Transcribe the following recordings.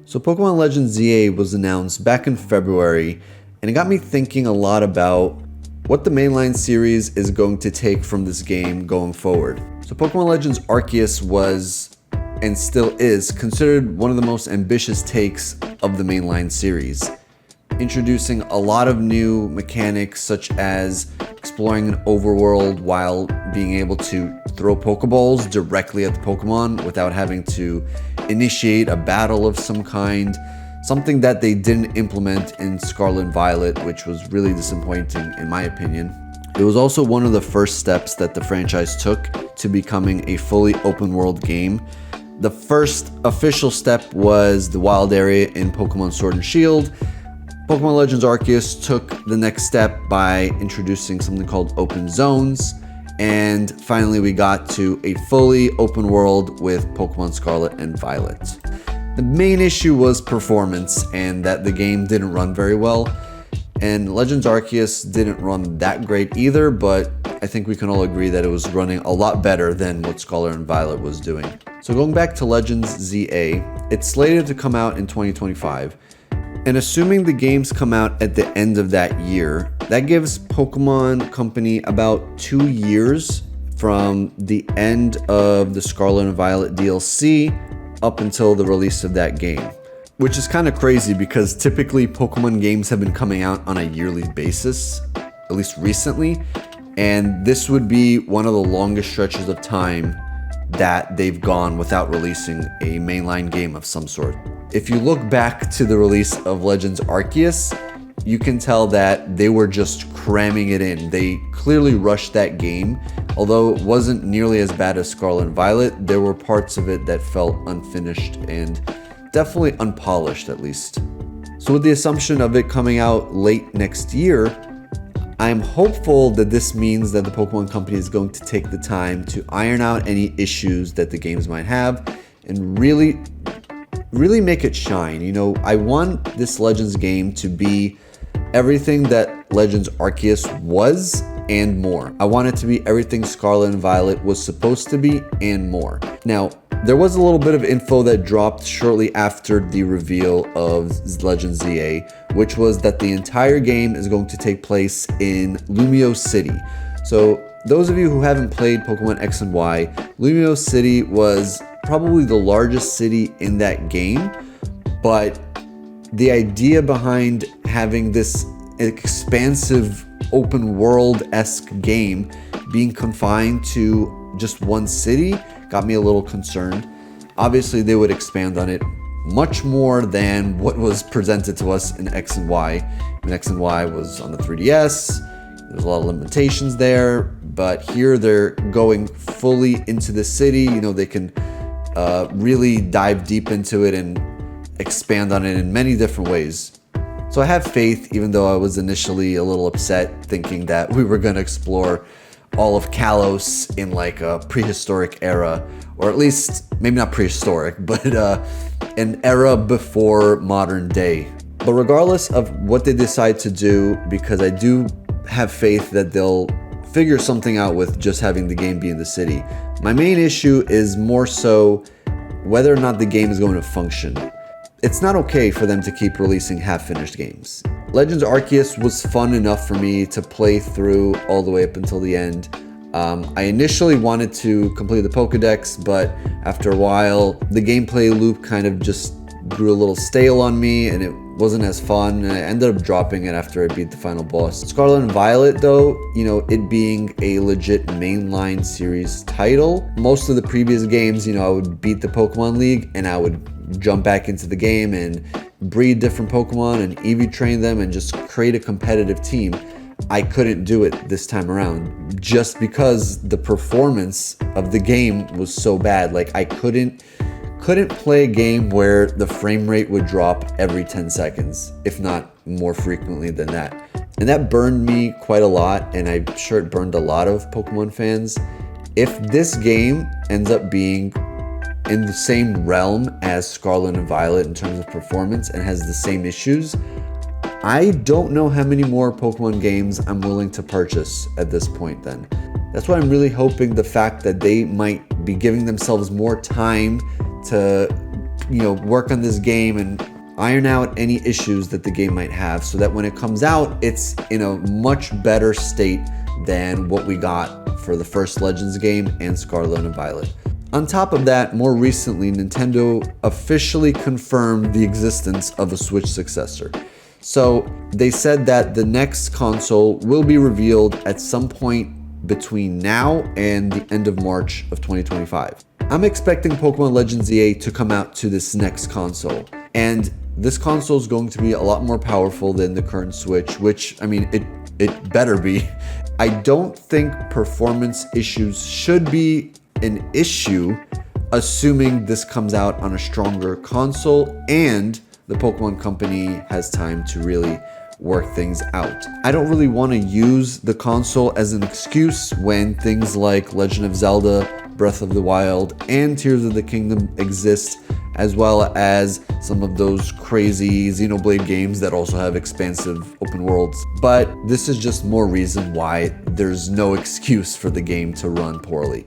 So Pokémon Legends ZA was announced back in February, and it got me thinking a lot about what the mainline series is going to take from this game going forward. So Pokémon Legends Arceus was, and still is, considered one of the most ambitious takes of the mainline series, introducing a lot of new mechanics such as exploring an overworld while being able to throw Pokeballs directly at the Pokemon without having to initiate a battle of some kind, something that they didn't implement in Scarlet and Violet, which was really disappointing in my opinion. It was also one of the first steps that the franchise took to becoming a fully open world game. The first official step was the wild area in Pokemon Sword and Shield. Pokémon Legends Arceus took the next step by introducing something called open zones, and finally we got to a fully open world with Pokemon Scarlet and Violet. The main issue was performance and that the game didn't run very well, and Legends Arceus didn't run that great either, but I think we can all agree that it was running a lot better than what Scarlet and Violet was doing. So going back to Legends ZA, it's slated to come out in 2025. And assuming the games come out at the end of that year, that gives Pokemon Company about 2 years from the end of the Scarlet and Violet DLC up until the release of that game. Which is kind of crazy because typically Pokemon games have been coming out on a yearly basis, at least recently, and this would be one of the longest stretches of time that they've gone without releasing a mainline game of some sort. If you look back to the release of Legends Arceus, you can tell that they were just cramming it in. They clearly rushed that game. Although it wasn't nearly as bad as Scarlet and Violet, there were parts of it that felt unfinished and definitely unpolished at least. So with the assumption of it coming out late next year, I'm hopeful that this means that the Pokemon Company is going to take the time to iron out any issues that the games might have and really make it shine. You know, I want this Legends game to be everything that Legends Arceus was and more. I want it to be everything Scarlet and Violet was supposed to be and more. Now, there was a little bit of info that dropped shortly after the reveal of Legends ZA, which was that the entire game is going to take place in Lumio City. So those of you who haven't played Pokemon X and Y, Lumio City was probably the largest city in that game, but the idea behind having this expansive open world-esque game being confined to just one city got me a little concerned. Obviously, they would expand on it much more than what was presented to us in X and Y. When X and Y was on the 3DS, there's a lot of limitations there, but here they're going fully into the city. You know, they can really dive deep into it and expand on it in many different ways. So I have faith, even though I was initially a little upset thinking that we were going to explore all of Kalos in like a prehistoric era, or at least maybe not prehistoric, but an era before modern day. But regardless of what they decide to do, because I do have faith that they'll figure something out with just having the game be in the city, my main issue is more so whether or not the game is going to function. It's not okay for them to keep releasing half-finished games. Legends Arceus was fun enough for me to play through all the way up until the end. I initially wanted to complete the Pokédex, but after a while, the gameplay loop kind of just grew a little stale on me and it wasn't as fun, and I ended up dropping it after I beat the final boss. Scarlet and Violet though, you know, it being a legit mainline series title, most of the previous games, you know, I would beat the Pokemon League and I would jump back into the game and breed different Pokemon and EV train them and just create a competitive team. I couldn't do it this time around just because the performance of the game was so bad. Like I couldn't play a game where the frame rate would drop every 10 seconds, if not more frequently than that. And that burned me quite a lot, and I'm sure it burned a lot of Pokemon fans. If this game ends up being in the same realm as Scarlet and Violet in terms of performance and has the same issues, I don't know how many more Pokemon games I'm willing to purchase at this point then. That's why I'm really hoping the fact that they might be giving themselves more time to work on this game and iron out any issues that the game might have so that when it comes out, it's in a much better state than what we got for the first Legends game and Scarlet and Violet. On top of that, more recently, Nintendo officially confirmed the existence of a Switch successor. So they said that the next console will be revealed at some point between now and the end of March of 2025. I'm expecting Pokémon Legends ZA to come out to this next console, and this console is going to be a lot more powerful than the current Switch, which, I mean, it better be. I don't think performance issues should be an issue, assuming this comes out on a stronger console and the Pokemon Company has time to really work things out. I don't really want to use the console as an excuse when things like Legend of Zelda, Breath of the Wild, and Tears of the Kingdom exist, as well as some of those crazy Xenoblade games that also have expansive open worlds. But this is just more reason why there's no excuse for the game to run poorly.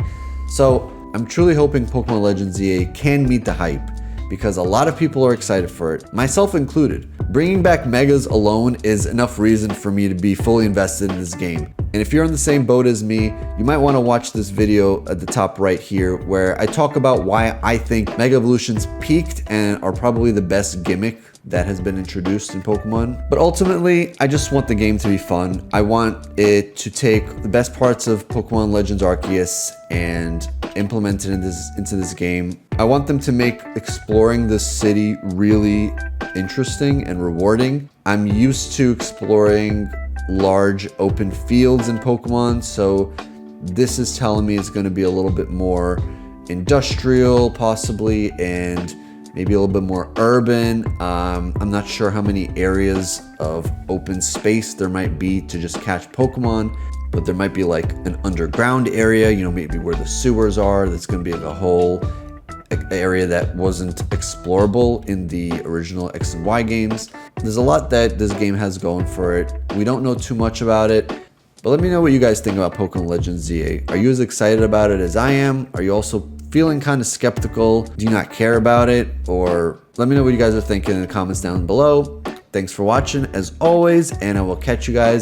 So I'm truly hoping Pokémon Legends ZA can meet the hype, because a lot of people are excited for it, myself included. Bringing back Megas alone is enough reason for me to be fully invested in this game. And if you're in the same boat as me, you might want to watch this video at the top right here, where I talk about why I think Mega Evolutions peaked and are probably the best gimmick that has been introduced in Pokemon. But ultimately, I just want the game to be fun. I want it to take the best parts of Pokemon Legends Arceus and implement it into this game. I want them to make exploring this city really interesting and rewarding. I'm used to exploring large open fields in Pokemon, so this is telling me it's going to be a little bit more industrial possibly, and maybe a little bit more urban. I'm not sure how many areas of open space there might be to just catch Pokemon, but there might be like an underground area, maybe where the sewers are. That's going to be like a whole area that wasn't explorable in the original X and Y games. There's a lot that this game has going for it. We don't know too much about it, but let me know what you guys think about Pokémon Legends ZA. Are you as excited about it as I am? Are you also feeling kind of skeptical? Do you not care about it? Or let me know what you guys are thinking in the comments down below. Thanks for watching as always, and I will catch you guys